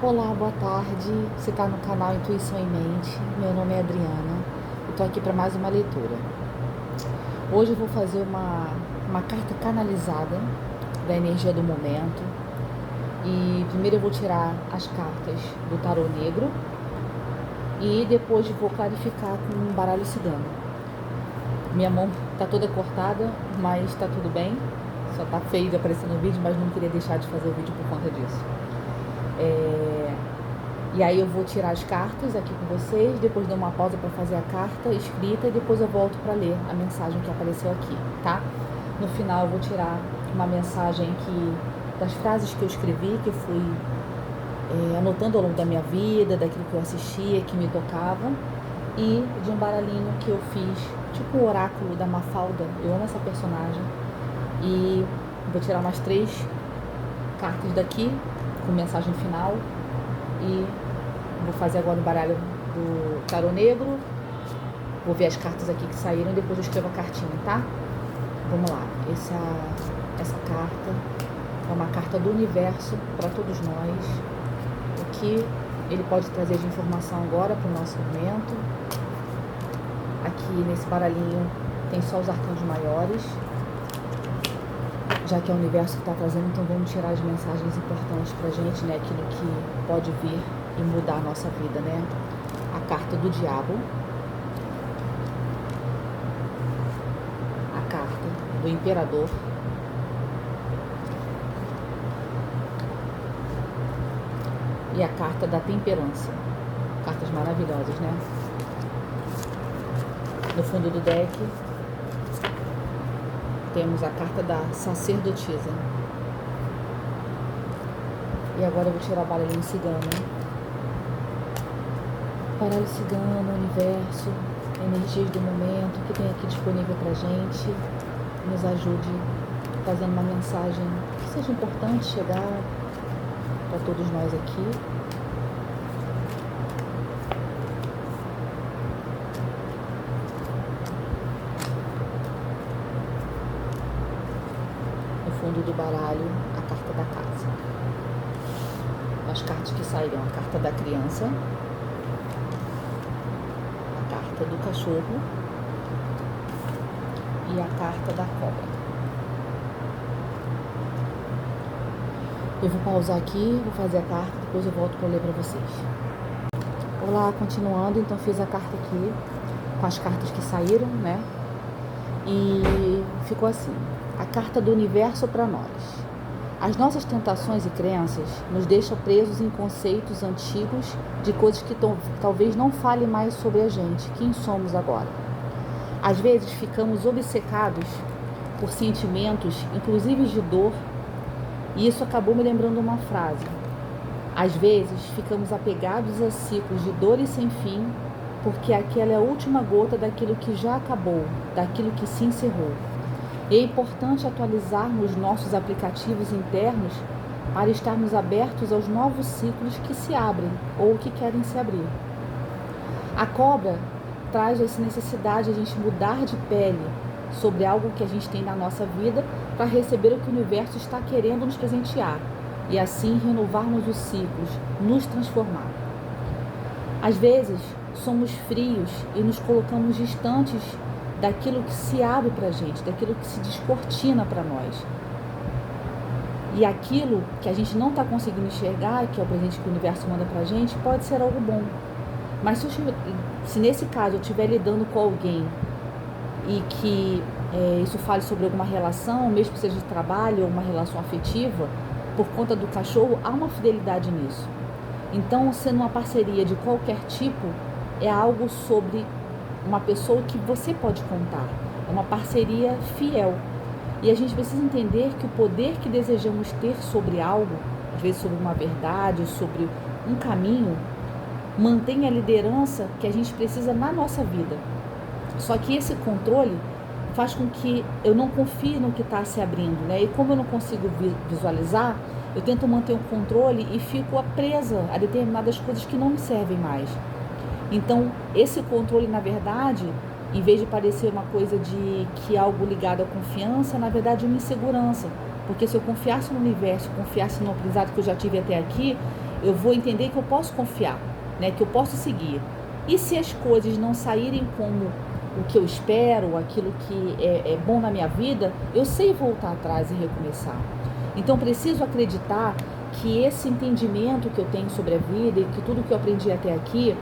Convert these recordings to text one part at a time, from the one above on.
Olá, boa tarde. Você está no canal Intuição em Mente. Meu nome é Adriana. Eu estou aqui para mais uma leitura. Hoje eu vou fazer uma carta canalizada da energia do momento. E primeiro eu vou tirar as cartas do tarô negro e depois vou clarificar com um baralho cigano. Minha mão está toda cortada, mas está tudo bem. Só está feio de aparecer no vídeo, mas não queria deixar de fazer o vídeo por conta disso. E aí eu vou tirar as cartas aqui com vocês, depois dou uma pausa para fazer a carta escrita e depois eu volto para ler a mensagem que apareceu aqui, tá? No final eu vou tirar uma mensagem das frases que eu escrevi, que eu fui anotando ao longo da minha vida, daquilo que eu assistia, que me tocava, e de um baralhinho que eu fiz, tipo o oráculo da Mafalda. Eu amo essa personagem. E vou tirar umas 3 cartas daqui com mensagem final. E vou fazer agora o baralho do tarô negro. Vou ver as cartas aqui que saíram e depois eu escrevo a cartinha, tá? Vamos lá. Essa carta é uma carta do universo para todos nós. O que ele pode trazer de informação agora para o nosso momento. Aqui nesse baralhinho tem só os arcanos maiores, já que é o universo que está trazendo, então vamos tirar as mensagens importantes pra gente, né? Aquilo que pode vir e mudar a nossa vida, né? A carta do diabo, a carta do imperador, e a carta da temperança. Cartas maravilhosas, né? No fundo do deck temos a carta da sacerdotisa. E agora eu vou tirar o baralhinho cigano. Baralho cigano, universo, energias do momento, que tem aqui disponível pra gente. Nos ajude fazendo uma mensagem que seja importante chegar para todos nós aqui. Fundo do baralho, a carta da casa. As cartas que saíram: a carta da criança, a carta do cachorro e a carta da cobra. Eu vou pausar aqui, vou fazer a carta, depois eu volto para ler para vocês. Olá, continuando, então fiz a carta aqui com as cartas que saíram, né? E ficou assim: a carta do universo para nós. As nossas tentações e crenças nos deixam presos em conceitos antigos de coisas que talvez não falem mais sobre a gente, quem somos agora. Às vezes ficamos obcecados por sentimentos, inclusive de dor, e isso acabou me lembrando uma frase. Às vezes ficamos apegados a ciclos de dores sem fim, porque aquela é a última gota daquilo que já acabou, daquilo que se encerrou. É importante atualizarmos nossos aplicativos internos para estarmos abertos aos novos ciclos que se abrem ou que querem se abrir. A cobra traz essa necessidade de a gente mudar de pele sobre algo que a gente tem na nossa vida para receber o que o universo está querendo nos presentear e assim renovarmos os ciclos, nos transformar. Às vezes somos frios e nos colocamos distantes daquilo que se abre para a gente, daquilo que se descortina para nós. E aquilo que a gente não está conseguindo enxergar, que é o presente que o universo manda para a gente, pode ser algo bom. Mas se nesse caso eu estiver lidando com alguém e que isso fale sobre alguma relação, mesmo que seja de trabalho ou uma relação afetiva, por conta do cachorro, há uma fidelidade nisso. Então, sendo uma parceria de qualquer tipo, é algo sobre uma pessoa que você pode contar. É uma parceria fiel. E a gente precisa entender que o poder que desejamos ter sobre algo, às vezes sobre uma verdade, sobre um caminho, mantém a liderança que a gente precisa na nossa vida. Só que esse controle faz com que eu não confie no que está se abrindo, né? E como eu não consigo visualizar, eu tento manter o controle e fico presa a determinadas coisas que não me servem mais. Então, esse controle, na verdade, em vez de parecer uma coisa de que algo ligado à confiança, na verdade é uma insegurança. Porque se eu confiasse no universo, confiasse no aprendizado que eu já tive até aqui, eu vou entender que eu posso confiar, né? Que eu posso seguir. E se as coisas não saírem como o que eu espero, aquilo que é bom na minha vida, eu sei voltar atrás e recomeçar. Então preciso acreditar que esse entendimento que eu tenho sobre a vida e que tudo que eu aprendi até aqui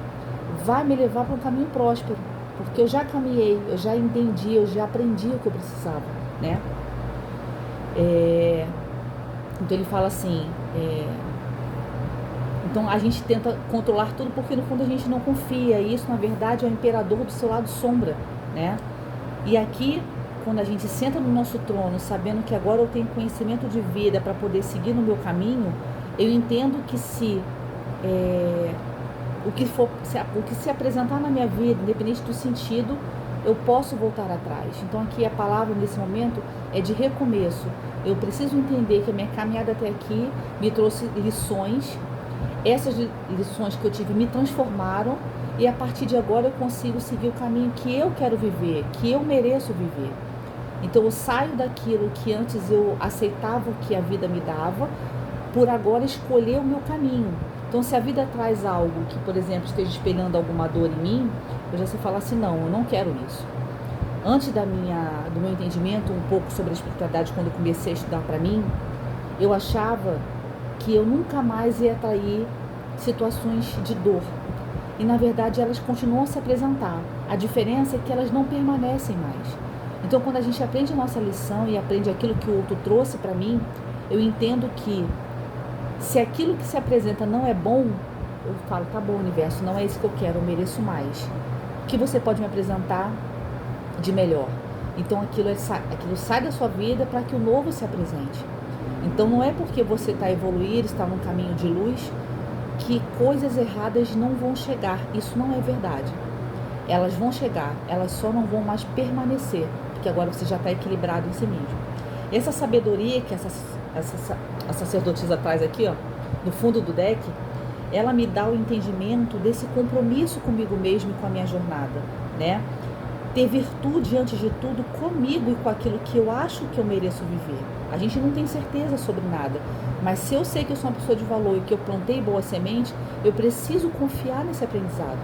vai me levar para um caminho próspero, porque eu já caminhei, eu já entendi, eu já aprendi o que eu precisava, né? Então ele fala assim, então a gente tenta controlar tudo porque no fundo a gente não confia, e isso na verdade é o imperador do seu lado sombra, né? E aqui, quando a gente senta no nosso trono, sabendo que agora eu tenho conhecimento de vida para poder seguir no meu caminho, eu entendo que se o que se apresentar na minha vida, independente do sentido, eu posso voltar atrás. Então aqui a palavra nesse momento é de recomeço. Eu preciso entender que a minha caminhada até aqui me trouxe lições. Essas lições que eu tive me transformaram e a partir de agora eu consigo seguir o caminho que eu quero viver, que eu mereço viver. Então eu saio daquilo que antes eu aceitava o que a vida me dava, por agora escolher o meu caminho. Então se a vida traz algo que, por exemplo, esteja espelhando alguma dor em mim, eu já sei falar assim, não, eu não quero isso. Antes do meu entendimento um pouco sobre a espiritualidade, quando eu comecei a estudar para mim, eu achava que eu nunca mais ia atrair situações de dor. E na verdade elas continuam a se apresentar. A diferença é que elas não permanecem mais. Então quando a gente aprende a nossa lição e aprende aquilo que o outro trouxe para mim, eu entendo que se aquilo que se apresenta não é bom, eu falo, tá bom, universo, não é isso que eu quero, eu mereço mais. O que você pode me apresentar de melhor? Então aquilo sai da sua vida para que o novo se apresente. Então não é porque você está a evoluir, está num caminho de luz, que coisas erradas não vão chegar. Isso não é verdade. Elas vão chegar, elas só não vão mais permanecer, porque agora você já está equilibrado em si mesmo. Essa sabedoria que a sacerdotisa traz aqui, ó, no fundo do deck, ela me dá o entendimento desse compromisso comigo mesmo e com a minha jornada, né? Ter virtude, antes de tudo, comigo e com aquilo que eu acho que eu mereço viver. A gente não tem certeza sobre nada, mas se eu sei que eu sou uma pessoa de valor e que eu plantei boa semente, eu preciso confiar nesse aprendizado.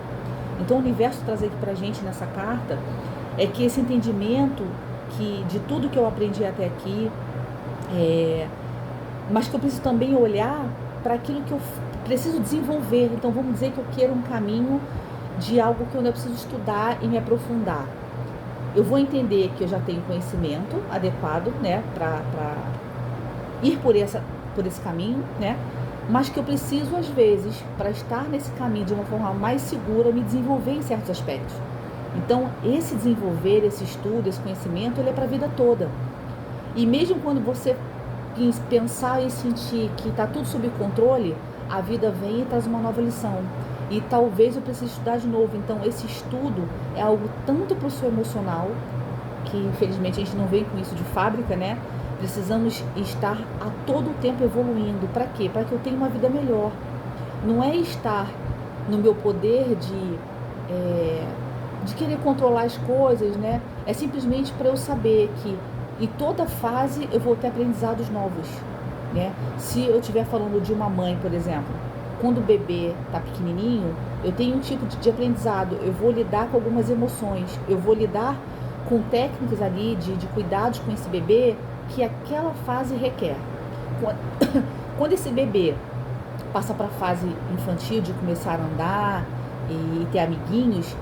Então o universo traz aqui pra gente nessa carta é que esse entendimento que de tudo que eu aprendi até aqui, mas que eu preciso também olhar para aquilo que eu preciso desenvolver. Então vamos dizer que eu quero um caminho de algo que eu ainda preciso estudar e me aprofundar. Eu vou entender que eu já tenho conhecimento adequado, né, para ir por esse caminho, né, mas que eu preciso, às vezes, para estar nesse caminho de uma forma mais segura, me desenvolver em certos aspectos. Então, esse desenvolver, esse estudo, esse conhecimento, ele é para a vida toda. E mesmo quando você pensar e sentir que está tudo sob controle, a vida vem e traz uma nova lição. E talvez eu precise estudar de novo. Então esse estudo é algo tanto para o seu emocional, que infelizmente a gente não vem com isso de fábrica, né? Precisamos estar a todo tempo evoluindo. Para quê? Para que eu tenha uma vida melhor. Não é estar no meu poder de querer controlar as coisas, né? É simplesmente para eu saber que em toda fase eu vou ter aprendizados novos, né? Se eu estiver falando de uma mãe, por exemplo, quando o bebê está pequenininho, eu tenho um tipo de aprendizado, eu vou lidar com algumas emoções, eu vou lidar com técnicas ali de cuidados com esse bebê que aquela fase requer. Quando esse bebê passa para a fase infantil de começar a andar e ter amiguinhos,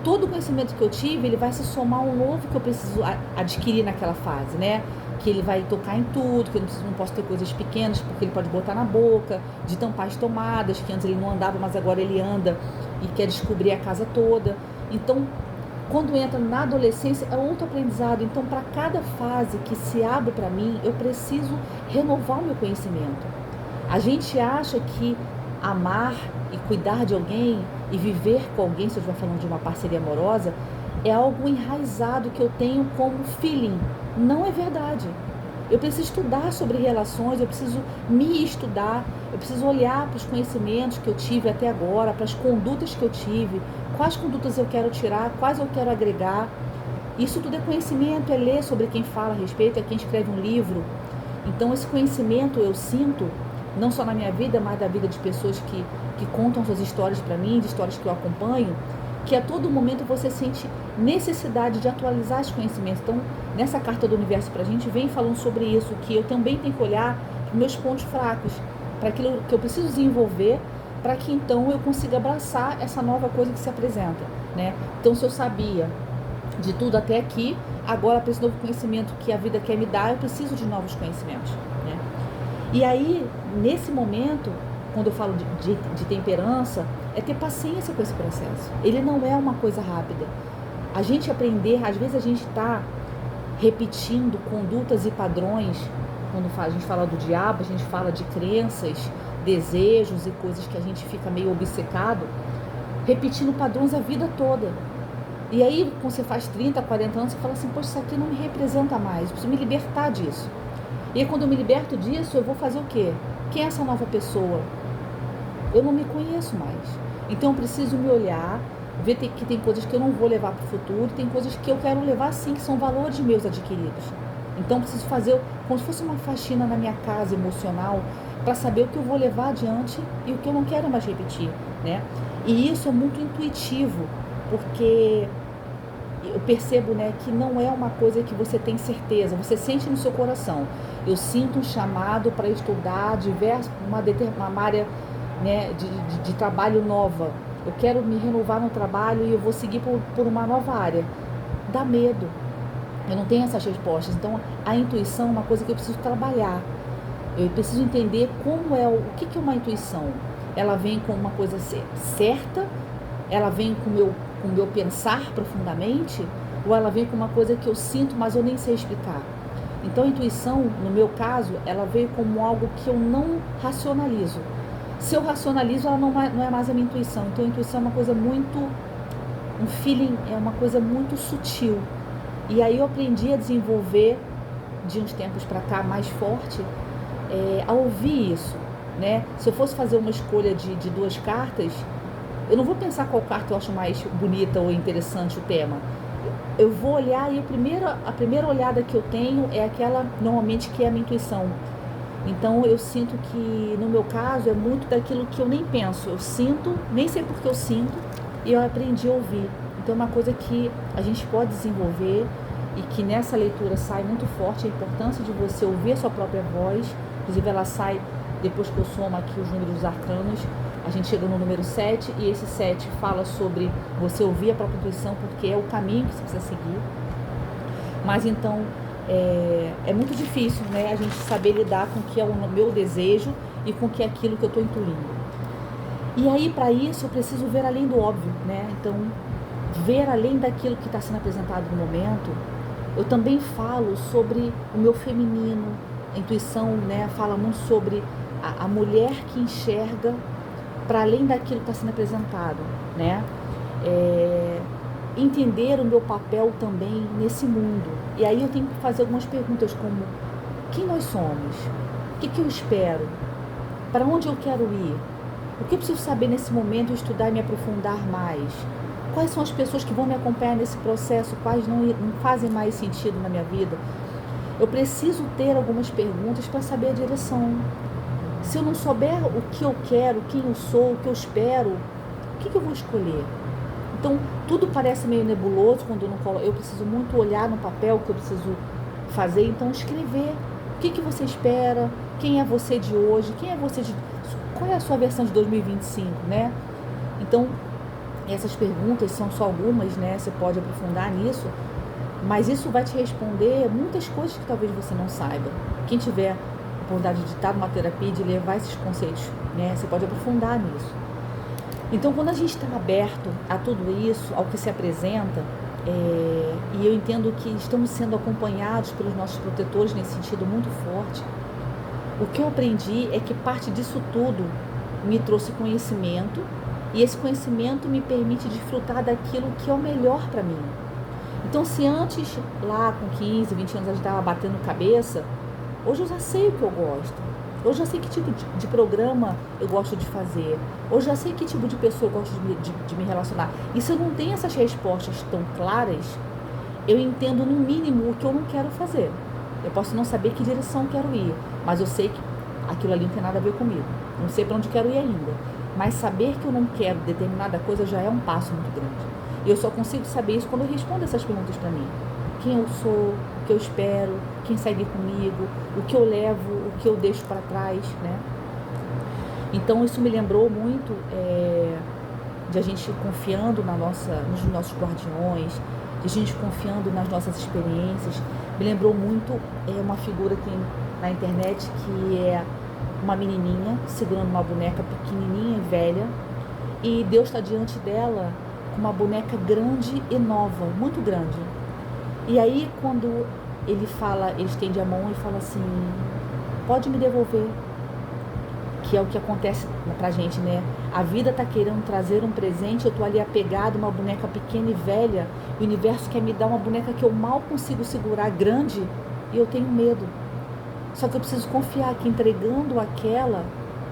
todo o conhecimento que eu tive, ele vai se somar ao novo que eu preciso adquirir naquela fase, né? Que ele vai tocar em tudo, que eu não posso ter coisas pequenas, porque ele pode botar na boca, de tampar as tomadas, que antes ele não andava, mas agora ele anda e quer descobrir a casa toda. Então, quando entra na adolescência, é outro aprendizado. Então, para cada fase que se abre para mim, eu preciso renovar o meu conhecimento. A gente acha que amar e cuidar de alguém e viver com alguém, se eu estiver falando de uma parceria amorosa, é algo enraizado que eu tenho como feeling. Não é verdade. Eu preciso estudar sobre relações, eu preciso me estudar, eu preciso olhar para os conhecimentos que eu tive até agora, para as condutas que eu tive, quais condutas eu quero tirar, quais eu quero agregar. Isso tudo é conhecimento, é ler sobre quem fala a respeito, é quem escreve um livro. Então esse conhecimento eu sinto não só na minha vida, mas da vida de pessoas que contam suas histórias para mim, de histórias que eu acompanho, que a todo momento você sente necessidade de atualizar os conhecimentos. Então, nessa carta do universo para a gente, vem falando sobre isso, que eu também tenho que olhar para meus pontos fracos, para aquilo que eu preciso desenvolver, para que então eu consiga abraçar essa nova coisa que se apresenta, né? Então, se eu sabia de tudo até aqui, agora para esse novo conhecimento que a vida quer me dar, eu preciso de novos conhecimentos, né? E aí, nesse momento, quando eu falo de temperança, é ter paciência com esse processo. Ele não é uma coisa rápida. A gente aprender, às vezes a gente está repetindo condutas e padrões. Quando a gente fala do diabo, a gente fala de crenças, desejos e coisas que a gente fica meio obcecado, repetindo padrões a vida toda. E aí, quando você faz 30, 40 anos, você fala assim, poxa, isso aqui não me representa mais, eu preciso me libertar disso. E aí, quando eu me liberto disso, eu vou fazer o quê? Quem é essa nova pessoa? Eu não me conheço mais. Então, eu preciso me olhar, ver que tem coisas que eu não vou levar para o futuro, tem coisas que eu quero levar sim, que são valores meus adquiridos. Então, eu preciso fazer como se fosse uma faxina na minha casa emocional, para saber o que eu vou levar adiante e o que eu não quero mais repetir, né? E isso é muito intuitivo, porque eu percebo, né, que não é uma coisa que você tem certeza, você sente no seu coração. Eu sinto um chamado para estudar uma área, né, de trabalho nova. Eu quero me renovar no trabalho e eu vou seguir por uma nova área. Dá medo. Eu não tenho essas respostas. Então, a intuição é uma coisa que eu preciso trabalhar. Eu preciso entender como é, o que é uma intuição. Ela vem com uma coisa certa? Ela vem com o meu pensar profundamente? Ou ela vem com uma coisa que eu sinto, mas eu nem sei explicar? Então, a intuição, no meu caso, ela veio como algo que eu não racionalizo. Se eu racionalizo, ela não é mais a minha intuição. Então, a intuição é uma coisa muito... um feeling, é uma coisa muito sutil. E aí eu aprendi a desenvolver, de uns tempos para cá, mais forte, a ouvir isso, né? Se eu fosse fazer uma escolha de duas cartas, eu não vou pensar qual carta eu acho mais bonita ou interessante o tema. Eu vou olhar e a primeira olhada que eu tenho é aquela, normalmente, que é a minha intuição. Então, eu sinto que, no meu caso, é muito daquilo que eu nem penso. Eu sinto, nem sei porque eu sinto, e eu aprendi a ouvir. Então, é uma coisa que a gente pode desenvolver e que nessa leitura sai muito forte a importância de você ouvir a sua própria voz. Inclusive, ela sai, depois que eu somo aqui os números dos arcanos, a gente chega no número 7, e esse 7 fala sobre você ouvir a própria intuição, porque é o caminho que você precisa seguir. Mas então, é muito difícil, né, a gente saber lidar com o que é o meu desejo e com o que é aquilo que eu estou intuindo. E aí, para isso, eu preciso ver além do óbvio, né? Então, ver além daquilo que está sendo apresentado no momento. Eu também falo sobre o meu feminino. A intuição, né, fala muito sobre a mulher que enxerga para além daquilo que está sendo apresentado, né? Entender o meu papel também nesse mundo. E aí eu tenho que fazer algumas perguntas como: quem nós somos? O que eu espero? Para onde eu quero ir? O que eu preciso saber nesse momento, estudar e me aprofundar mais? Quais são as pessoas que vão me acompanhar nesse processo? Quais não fazem mais sentido na minha vida? Eu preciso ter algumas perguntas para saber a direção. Se eu não souber o que eu quero, quem eu sou, o que eu espero, o que eu vou escolher? Então, tudo parece meio nebuloso quando eu não coloco. Eu preciso muito olhar no papel o que eu preciso fazer, então escrever. O que você espera? Quem é você de hoje? Quem é você de... Qual é a sua versão de 2025, né? Então, essas perguntas são só algumas, né? Você pode aprofundar nisso, mas isso vai te responder muitas coisas que talvez você não saiba. Quem tiver a oportunidade de estar numa terapia e de levar esses conceitos, né? Você pode aprofundar nisso. Então, quando a gente está aberto a tudo isso, ao que se apresenta, e eu entendo que estamos sendo acompanhados pelos nossos protetores nesse sentido muito forte, o que eu aprendi é que parte disso tudo me trouxe conhecimento, e esse conhecimento me permite desfrutar daquilo que é o melhor para mim. Então, se antes, lá com 15, 20 anos, a gente estava batendo cabeça, hoje eu já sei o que eu gosto. Hoje eu já sei que tipo de programa eu gosto de fazer. Hoje eu já sei que tipo de pessoa eu gosto de me relacionar. E se eu não tenho essas respostas tão claras, eu entendo no mínimo o que eu não quero fazer. Eu posso não saber que direção eu quero ir, mas eu sei que aquilo ali não tem nada a ver comigo. Não sei para onde quero ir ainda. Mas saber que eu não quero determinada coisa já é um passo muito grande. E eu só consigo saber isso quando eu respondo essas perguntas para mim. Quem eu sou, o que eu espero, quem segue comigo, o que eu levo, o que eu deixo para trás, né? Então isso me lembrou muito de a gente confiando nos nossos guardiões, de a gente confiando nas nossas experiências. Me lembrou muito uma figura que tem na internet, que é uma menininha segurando uma boneca pequenininha e velha, e Deus está diante dela com uma boneca grande e nova, muito grande. E aí quando ele estende a mão e fala assim, pode me devolver, que é o que acontece pra gente, né? A vida tá querendo trazer um presente, eu tô ali apegado, uma boneca pequena e velha, o universo quer me dar uma boneca que eu mal consigo segurar, grande, e eu tenho medo. Só que eu preciso confiar que entregando aquela,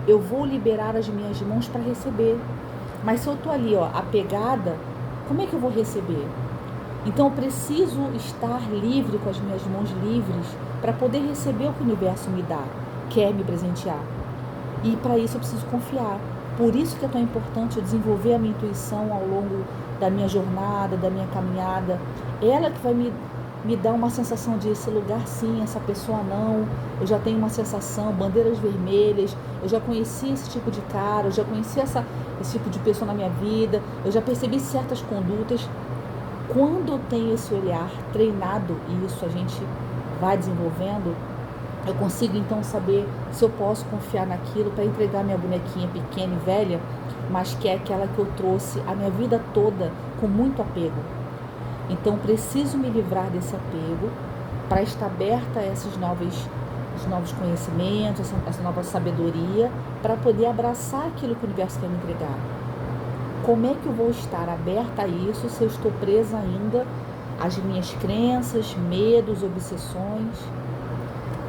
eu vou liberar as minhas mãos para receber. Mas se eu tô ali, apegada, como é que eu vou receber? Então eu preciso estar livre, com as minhas mãos livres, para poder receber o que o universo me dá, quer me presentear. E para isso eu preciso confiar. Por isso que é tão importante eu desenvolver a minha intuição ao longo da minha jornada, da minha caminhada. Ela que vai me dar uma sensação de esse lugar sim, essa pessoa não. Eu já tenho uma sensação, bandeiras vermelhas, eu já conheci esse tipo de cara, eu já conheci esse tipo de pessoa na minha vida, eu já percebi certas condutas. Quando eu tenho esse olhar treinado, e isso a gente vai desenvolvendo, eu consigo então saber se eu posso confiar naquilo para entregar minha bonequinha pequena e velha, mas que é aquela que eu trouxe a minha vida toda com muito apego. Então preciso me livrar desse apego para estar aberta a esses novos conhecimentos, essa nova sabedoria, para poder abraçar aquilo que o universo quer me entregar. Como é que eu vou estar aberta a isso se eu estou presa ainda às minhas crenças, medos, obsessões?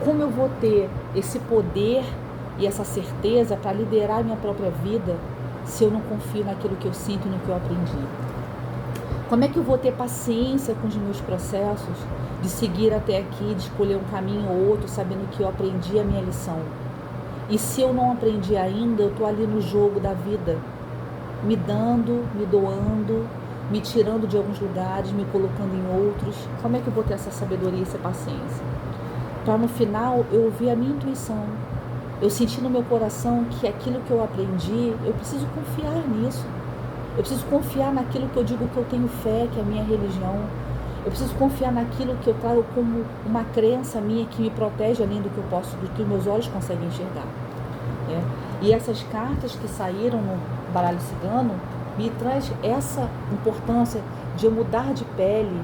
Como eu vou ter esse poder e essa certeza para liderar a minha própria vida se eu não confio naquilo que eu sinto e no que eu aprendi? Como é que eu vou ter paciência com os meus processos de seguir até aqui, de escolher um caminho ou outro, sabendo que eu aprendi a minha lição? E se eu não aprendi ainda, eu estou ali no jogo da vida, me dando, me doando, me tirando de alguns lugares, me colocando em outros. Como é que eu vou ter essa sabedoria e essa paciência? Para no final eu ouvir a minha intuição, eu senti no meu coração que aquilo que eu aprendi, eu preciso confiar nisso. Eu preciso confiar naquilo que eu digo que eu tenho fé, que é a minha religião. Eu preciso confiar naquilo que eu trago como uma crença minha que me protege além do que eu posso, do que meus olhos conseguem enxergar. E essas cartas que saíram no baralho cigano me traz essa importância de eu mudar de pele,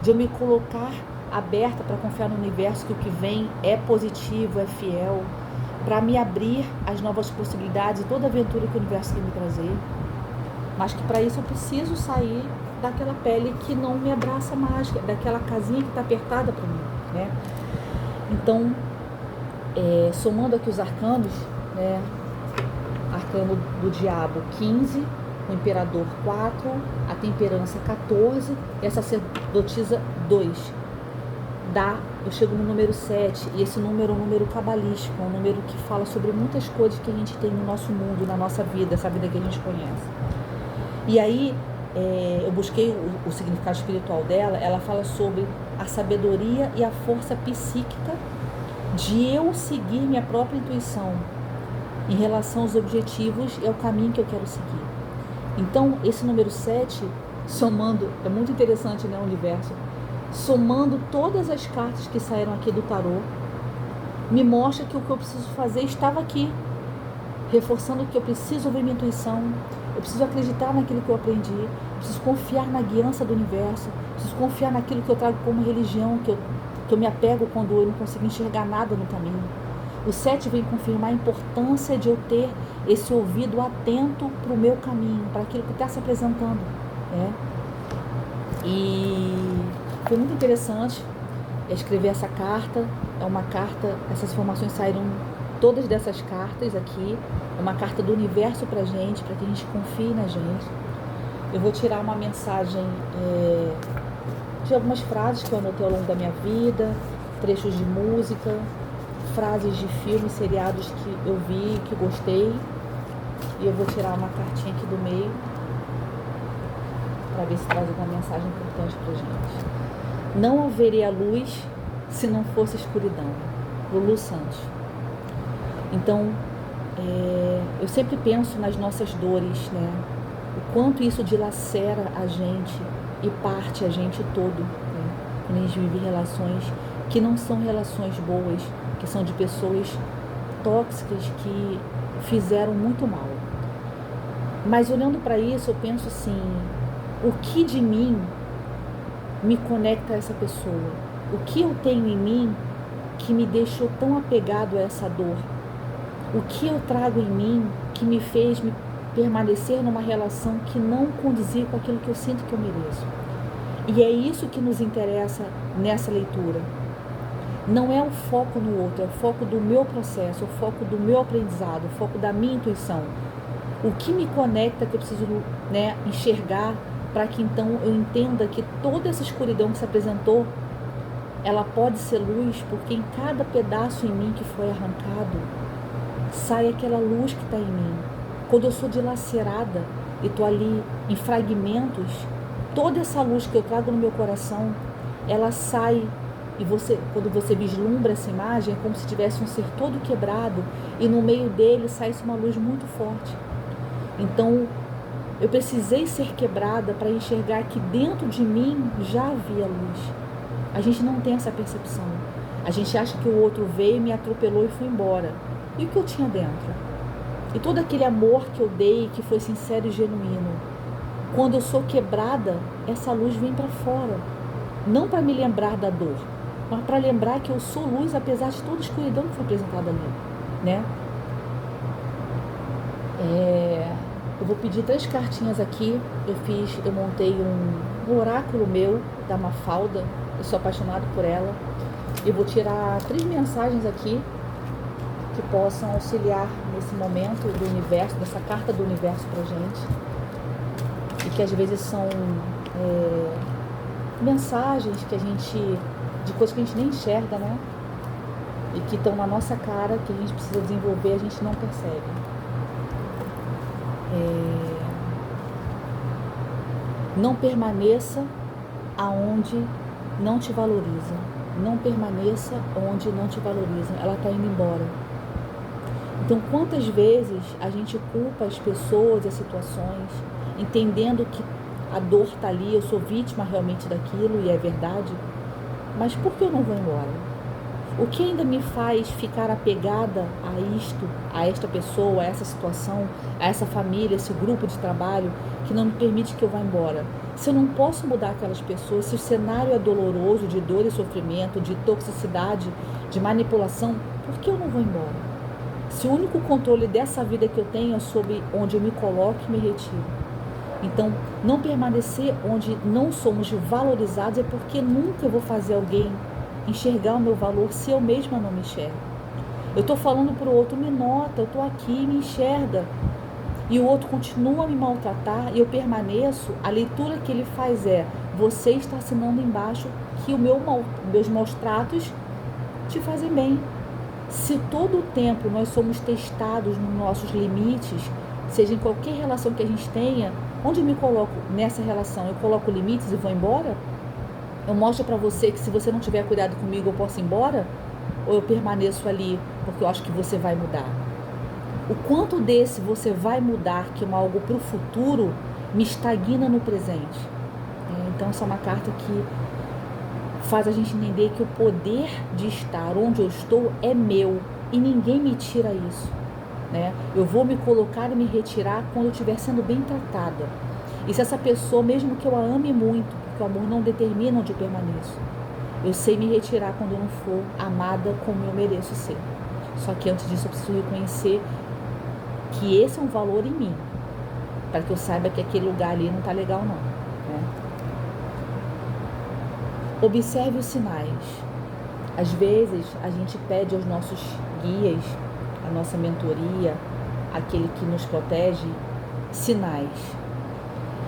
de eu me colocar aberta para confiar no universo que o que vem é positivo, é fiel, para me abrir às novas possibilidades e toda aventura que o universo quer me trazer. Mas que para isso eu preciso sair daquela pele que não me abraça mais, daquela casinha que está apertada para mim, né? Então, somando aqui os arcanos, né? Arcano do diabo 15, o imperador 4, a temperança 14 e a sacerdotisa 2. Eu chego no número 7, e esse número é um número cabalístico, é um número que fala sobre muitas coisas que a gente tem no nosso mundo, na nossa vida, essa vida que a gente conhece. E aí, eu busquei o significado espiritual dela, ela fala sobre a sabedoria e a força psíquica de eu seguir minha própria intuição em relação aos objetivos e ao caminho que eu quero seguir. Então, esse número 7, somando, é muito interessante, né, o universo, somando todas as cartas que saíram aqui do tarô, me mostra que o que eu preciso fazer estava aqui, reforçando que eu preciso ouvir minha intuição, eu preciso acreditar naquilo que eu aprendi, eu preciso confiar na guiança do universo, eu preciso confiar naquilo que eu trago como religião, que eu me apego quando eu não consigo enxergar nada no caminho. O 7 vem confirmar a importância de eu ter esse ouvido atento para o meu caminho, para aquilo que está se apresentando. E foi muito interessante escrever essa carta. É uma carta, essas informações saíram todas dessas cartas aqui. É uma carta do universo para que a gente confie na gente. Eu vou tirar uma mensagem de algumas frases que eu anotei ao longo da minha vida, trechos de música, frases de filmes, seriados que eu vi, que gostei. E eu vou tirar uma cartinha aqui do meio para ver se traz alguma mensagem importante pra gente. Não haveria luz se não fosse escuridão. Lulu Santos. Então, eu sempre penso nas nossas dores, né? O quanto isso dilacera a gente e parte a gente todo, né? Quando a gente vive relações que não são relações boas, que são de pessoas tóxicas que fizeram muito mal. Mas olhando para isso, eu penso assim, o que de mim me conecta a essa pessoa? O que eu tenho em mim que me deixou tão apegado a essa dor? O que eu trago em mim que me fez me permanecer numa relação que não condizia com aquilo que eu sinto que eu mereço? E é isso que nos interessa nessa leitura. Não é o foco no outro, é o foco do meu processo, o foco do meu aprendizado, o foco da minha intuição. O que me conecta que eu preciso, né, enxergar para que então eu entenda que toda essa escuridão que se apresentou, ela pode ser luz, porque em cada pedaço em mim que foi arrancado, sai aquela luz que está em mim. Quando eu sou dilacerada e estou ali em fragmentos, toda essa luz que eu trago no meu coração, ela sai. E quando você vislumbra essa imagem, é como se tivesse um ser todo quebrado e no meio dele saísse uma luz muito forte. Então, eu precisei ser quebrada para enxergar que dentro de mim já havia luz. A gente não tem essa percepção. A gente acha que o outro veio, me atropelou e foi embora. E o que eu tinha dentro? E todo aquele amor que eu dei, que foi sincero e genuíno. Quando eu sou quebrada, essa luz vem para fora. Não para me lembrar da dor, mas para lembrar que eu sou luz, apesar de toda a escuridão que foi apresentada ali, né? Eu vou pedir 3 cartinhas aqui. Eu montei um oráculo meu, da Mafalda. Eu sou apaixonada por ela. Eu vou tirar 3 mensagens aqui que possam auxiliar nesse momento do universo, dessa carta do universo pra gente. E que às vezes são mensagens que de coisas que a gente nem enxerga, né? E que estão na nossa cara, que a gente precisa desenvolver, a gente não percebe. Não permaneça aonde não te valoriza. Não permaneça onde não te valoriza. Ela está indo embora. Então, quantas vezes a gente culpa as pessoas e as situações, entendendo que a dor está ali, eu sou vítima realmente daquilo e é verdade, mas por que eu não vou embora? O que ainda me faz ficar apegada a isto, a esta pessoa, a essa situação, a essa família, esse grupo de trabalho, que não me permite que eu vá embora? Se eu não posso mudar aquelas pessoas, se o cenário é doloroso, de dor e sofrimento, de toxicidade, de manipulação, por que eu não vou embora? Se o único controle dessa vida que eu tenho é sobre onde eu me coloco e me retiro. Então, não permanecer onde não somos valorizados é porque nunca eu vou fazer alguém enxergar o meu valor se eu mesma não me enxergo. Eu estou falando para o outro, me nota, eu estou aqui, me enxerga. E o outro continua a me maltratar e eu permaneço, a leitura que ele faz é: você está assinando embaixo que meus maus tratos te fazem bem. Se todo o tempo nós somos testados nos nossos limites, seja em qualquer relação que a gente tenha, onde eu me coloco nessa relação? Eu coloco limites e vou embora? Eu mostro para você que se você não tiver cuidado comigo eu posso ir embora? Ou eu permaneço ali porque eu acho que você vai mudar? O quanto desse você vai mudar, que é algo para o futuro, me estagna no presente. Então essa é uma carta que faz a gente entender que o poder de estar onde eu estou é meu e ninguém me tira isso, né? Eu vou me colocar e me retirar quando eu estiver sendo bem tratada. E se essa pessoa, mesmo que eu a ame muito, porque o amor não determina onde eu permaneço, eu sei me retirar quando eu não for amada como eu mereço ser. Só que antes disso eu preciso reconhecer que esse é um valor em mim, para que eu saiba que aquele lugar ali não está legal não, né? Observe os sinais. Às vezes a gente pede aos nossos guias, a nossa mentoria, aquele que nos protege, sinais.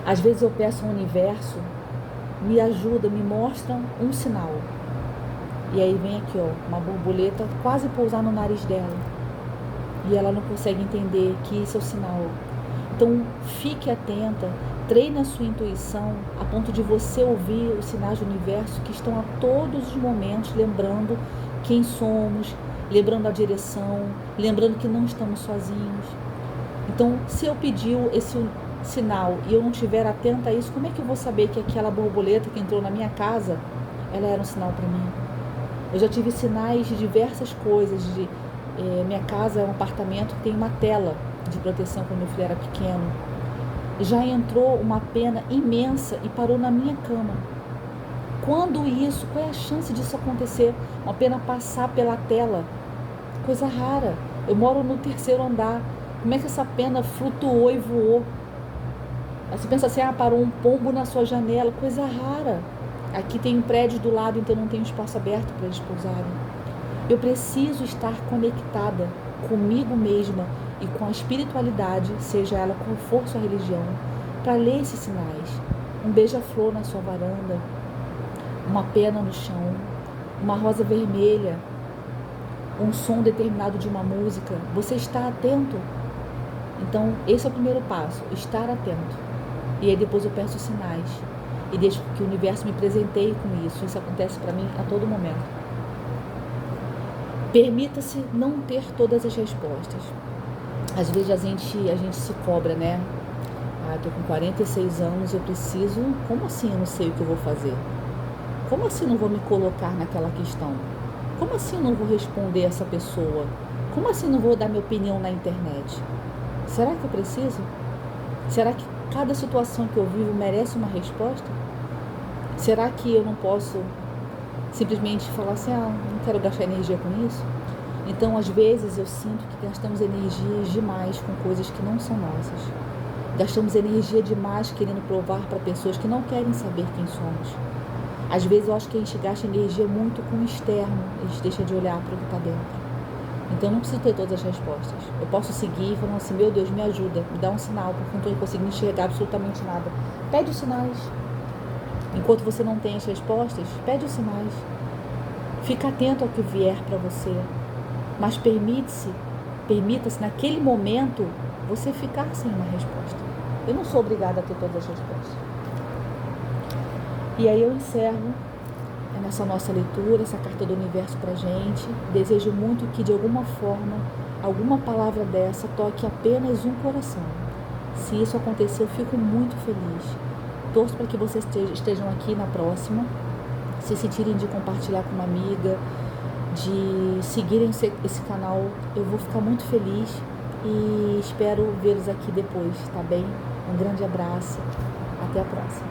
Às vezes eu peço ao universo, me ajuda, me mostra um sinal. E aí vem aqui, ó, uma borboleta quase pousar no nariz dela. E ela não consegue entender que isso é o sinal. Então, fique atenta, treine a sua intuição a ponto de você ouvir os sinais do universo que estão a todos os momentos lembrando quem somos, lembrando a direção, lembrando que não estamos sozinhos. Então, se eu pedir esse sinal e eu não estiver atenta a isso, como é que eu vou saber que aquela borboleta que entrou na minha casa, ela era um sinal para mim? Eu já tive sinais de diversas coisas, minha casa é um apartamento que tem uma tela de proteção quando meu filho era pequeno. Já entrou uma pena imensa e parou na minha cama. Quando isso? Qual é a chance disso acontecer? Uma pena passar pela tela? Coisa rara. Eu moro no 3º andar. Como é que essa pena flutuou e voou? Aí você pensa assim, parou um pombo na sua janela. Coisa rara. Aqui tem um prédio do lado, então não tem um espaço aberto para eles pousarem. Eu preciso estar conectada comigo mesma e com a espiritualidade, seja ela qual for sua religião, para ler esses sinais. Um beija-flor na sua varanda, uma pena no chão, uma rosa vermelha, um som determinado de uma música. Você está atento? Então, esse é o primeiro passo, estar atento. E aí depois eu peço sinais e deixo que o universo me presenteie com isso. Isso acontece para mim a todo momento. Permita-se não ter todas as respostas. Às vezes a gente se cobra, né? Tô com 46 anos, eu preciso... Como assim eu não sei o que eu vou fazer? Como assim eu não vou me colocar naquela questão? Como assim eu não vou responder essa pessoa? Como assim eu não vou dar minha opinião na internet? Será que eu preciso? Será que cada situação que eu vivo merece uma resposta? Será que eu não posso simplesmente falar assim, não quero gastar energia com isso? Então, às vezes, eu sinto que gastamos energias demais com coisas que não são nossas. Gastamos energia demais querendo provar para pessoas que não querem saber quem somos. Às vezes, eu acho que a gente gasta energia muito com o externo, a gente deixa de olhar para o que está dentro. Então, eu não preciso ter todas as respostas. Eu posso seguir falando assim, meu Deus, me ajuda, me dá um sinal, porque não estou conseguindo enxergar absolutamente nada. Pede os sinais. Enquanto você não tem as respostas, pede os sinais. Fica atento ao que vier para você. Mas permita-se naquele momento você ficar sem uma resposta. Eu não sou obrigada a ter todas as respostas. E aí eu encerro nessa nossa leitura, essa carta do universo pra gente. Desejo muito que de alguma forma, alguma palavra dessa toque apenas um coração. Se isso acontecer, eu fico muito feliz. Torço para que vocês estejam aqui na próxima, se sentirem de compartilhar com uma amiga, de seguirem esse canal. Eu vou ficar muito feliz e espero vê-los aqui depois, tá bem? Um grande abraço, até a próxima.